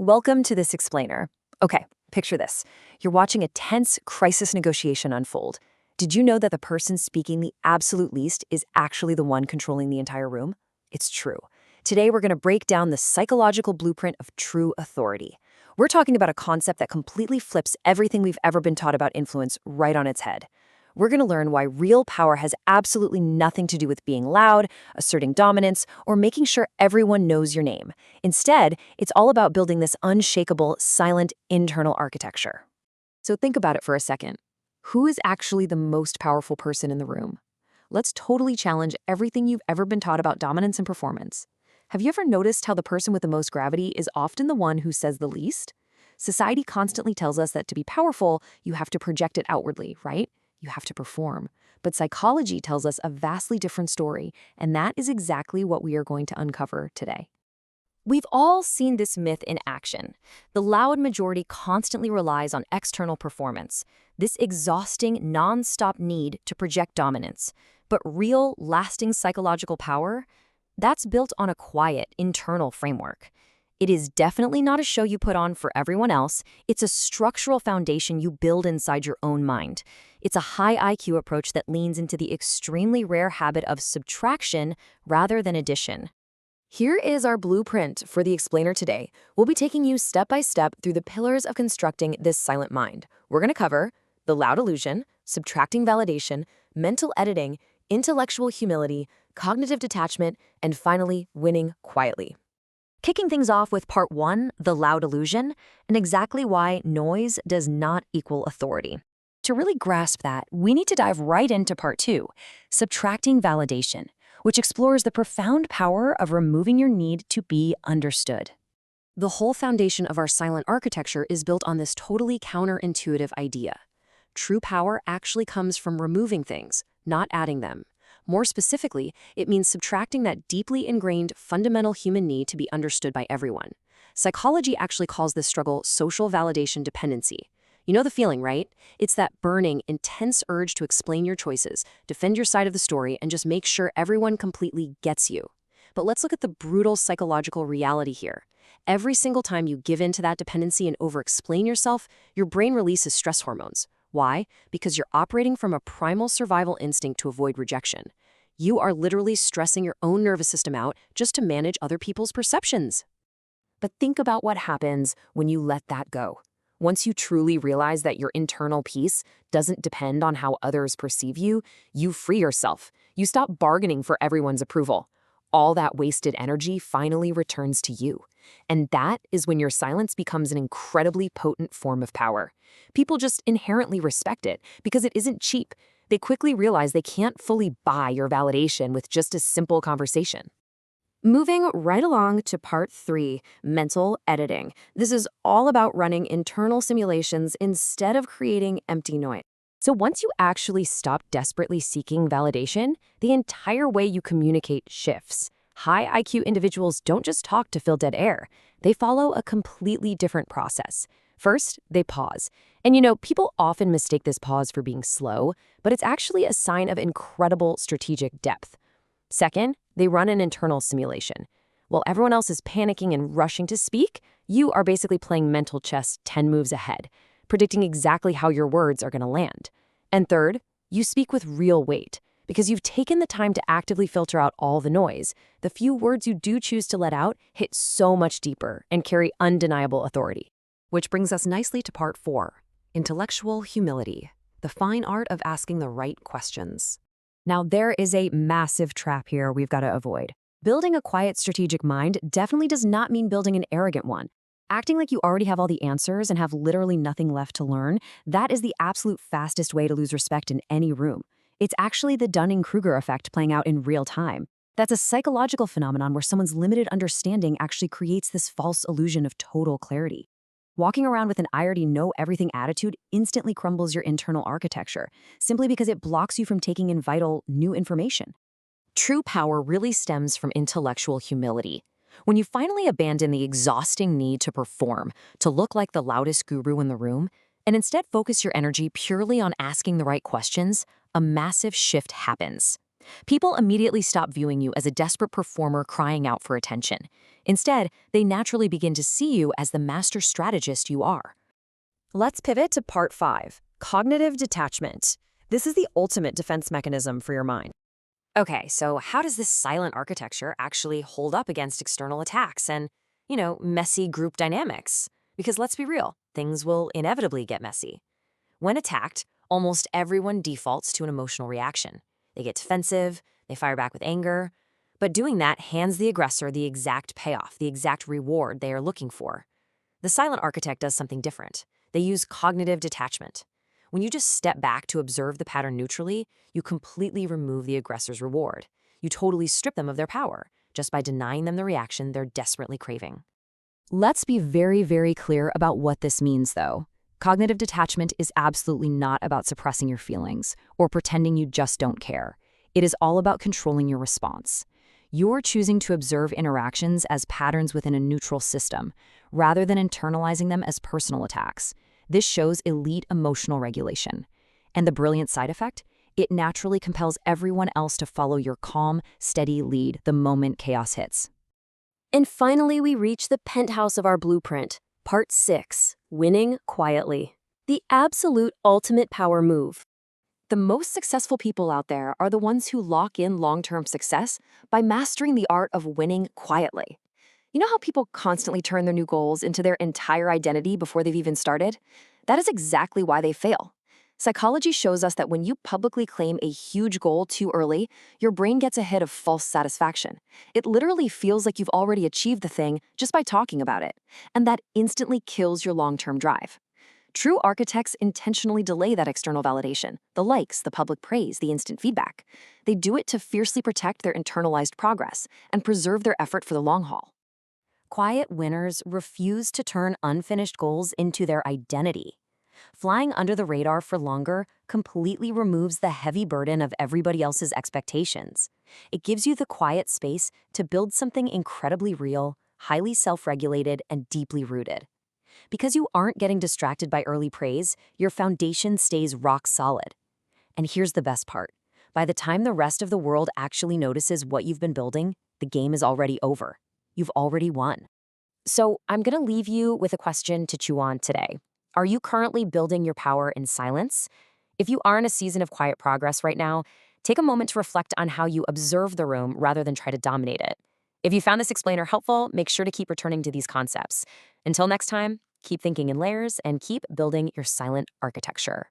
Welcome to this explainer. Okay, picture this. You're watching a tense crisis negotiation unfold. Did you know that the person speaking the absolute least is actually the one controlling the entire room? It's true. Today, we're going to break down the psychological blueprint of true authority. We're talking about a concept that completely flips everything we've ever been taught about influence right on its head. We're going to learn why real power has absolutely nothing to do with being loud, asserting dominance, or making sure everyone knows your name. Instead, it's all about building this unshakable, silent, internal architecture. So think about it for a second. Who is actually the most powerful person in the room? Let's totally challenge everything you've ever been taught about dominance and performance. Have you ever noticed how the person with the most gravity is often the one who says the least? Society constantly tells us that to be powerful, you have to project it outwardly, right? You have to perform. But psychology tells us a vastly different story, and that is exactly what we are going to uncover today. We've all seen this myth in action. The loud majority constantly relies on external performance, this exhausting, non-stop need to project dominance. But real, lasting psychological power? That's built on a quiet, internal framework. It is definitely not a show you put on for everyone else. It's a structural foundation you build inside your own mind. It's a high IQ approach that leans into the extremely rare habit of subtraction rather than addition. Here is our blueprint for the explainer today. We'll be taking you step by step through the pillars of constructing this silent mind. We're going to cover the loud illusion, subtracting validation, mental editing, intellectual humility, cognitive detachment, and finally, winning quietly. Kicking things off with part 1, the loud illusion, and exactly why noise does not equal authority. To really grasp that, we need to dive right into part 2, subtracting validation, which explores the profound power of removing your need to be understood. The whole foundation of our silent architecture is built on this totally counterintuitive idea. True power actually comes from removing things, not adding them. More specifically, it means subtracting that deeply ingrained fundamental human need to be understood by everyone. Psychology actually calls this struggle social validation dependency. You know the feeling, right? It's that burning, intense urge to explain your choices, defend your side of the story, and just make sure everyone completely gets you. But let's look at the brutal psychological reality here. Every single time you give in to that dependency and over-explain yourself, your brain releases stress hormones. Why? Because you're operating from a primal survival instinct to avoid rejection. You are literally stressing your own nervous system out just to manage other people's perceptions. But think about what happens when you let that go. Once you truly realize that your internal peace doesn't depend on how others perceive you, you free yourself. You stop bargaining for everyone's approval. All that wasted energy finally returns to you. And that is when your silence becomes an incredibly potent form of power. People just inherently respect it because it isn't cheap. They quickly realize they can't fully buy your validation with just a simple conversation. Moving right along to part 3, mental editing. This is all about running internal simulations instead of creating empty noise. So once you actually stop desperately seeking validation, the entire way you communicate shifts. High IQ individuals don't just talk to fill dead air. They follow a completely different process. First, they pause. And people often mistake this pause for being slow, but it's actually a sign of incredible strategic depth. Second, they run an internal simulation. While everyone else is panicking and rushing to speak, you are basically playing mental chess 10 moves ahead, predicting exactly how your words are going to land. And third, you speak with real weight. Because you've taken the time to actively filter out all the noise, the few words you do choose to let out hit so much deeper and carry undeniable authority. Which brings us nicely to part 4, intellectual humility, the fine art of asking the right questions. Now, there is a massive trap here we've got to avoid. Building a quiet, strategic mind definitely does not mean building an arrogant one. Acting like you already have all the answers and have literally nothing left to learn, that is the absolute fastest way to lose respect in any room. It's actually the Dunning-Kruger effect playing out in real time. That's a psychological phenomenon where someone's limited understanding actually creates this false illusion of total clarity. Walking around with an I already know everything attitude instantly crumbles your internal architecture, simply because it blocks you from taking in vital, new information. True power really stems from intellectual humility. When you finally abandon the exhausting need to perform, to look like the loudest guru in the room, and instead focus your energy purely on asking the right questions, a massive shift happens. People immediately stop viewing you as a desperate performer crying out for attention. Instead, they naturally begin to see you as the master strategist you are. Let's pivot to part 5, cognitive detachment. This is the ultimate defense mechanism for your mind. Okay, so how does this silent architecture actually hold up against external attacks and, messy group dynamics? Because let's be real, things will inevitably get messy. When attacked, almost everyone defaults to an emotional reaction. They get defensive, they fire back with anger, but doing that hands the aggressor the exact payoff, the exact reward they are looking for. The silent architect does something different. They use cognitive detachment. When you just step back to observe the pattern neutrally, you completely remove the aggressor's reward. You totally strip them of their power, just by denying them the reaction they're desperately craving. Let's be very, very clear about what this means, though. Cognitive detachment is absolutely not about suppressing your feelings or pretending you just don't care. It is all about controlling your response. You're choosing to observe interactions as patterns within a neutral system, rather than internalizing them as personal attacks. This shows elite emotional regulation. And the brilliant side effect? It naturally compels everyone else to follow your calm, steady lead the moment chaos hits. And finally, we reach the penthouse of our blueprint, Part 6, Winning Quietly. The absolute ultimate power move. The most successful people out there are the ones who lock in long-term success by mastering the art of winning quietly. You know how people constantly turn their new goals into their entire identity before they've even started? That is exactly why they fail. Psychology shows us that when you publicly claim a huge goal too early, your brain gets a hit of false satisfaction. It literally feels like you've already achieved the thing just by talking about it, and that instantly kills your long-term drive. True architects intentionally delay that external validation, the likes, the public praise, the instant feedback. They do it to fiercely protect their internalized progress and preserve their effort for the long haul. Quiet winners refuse to turn unfinished goals into their identity. Flying under the radar for longer completely removes the heavy burden of everybody else's expectations. It gives you the quiet space to build something incredibly real, highly self-regulated, and deeply rooted. Because you aren't getting distracted by early praise, your foundation stays rock solid. And here's the best part. By the time the rest of the world actually notices what you've been building, the game is already over. You've already won. So I'm going to leave you with a question to chew on today. Are you currently building your power in silence? If you are in a season of quiet progress right now, take a moment to reflect on how you observe the room rather than try to dominate it. If you found this explainer helpful, make sure to keep returning to these concepts. Until next time, keep thinking in layers and keep building your silent architecture.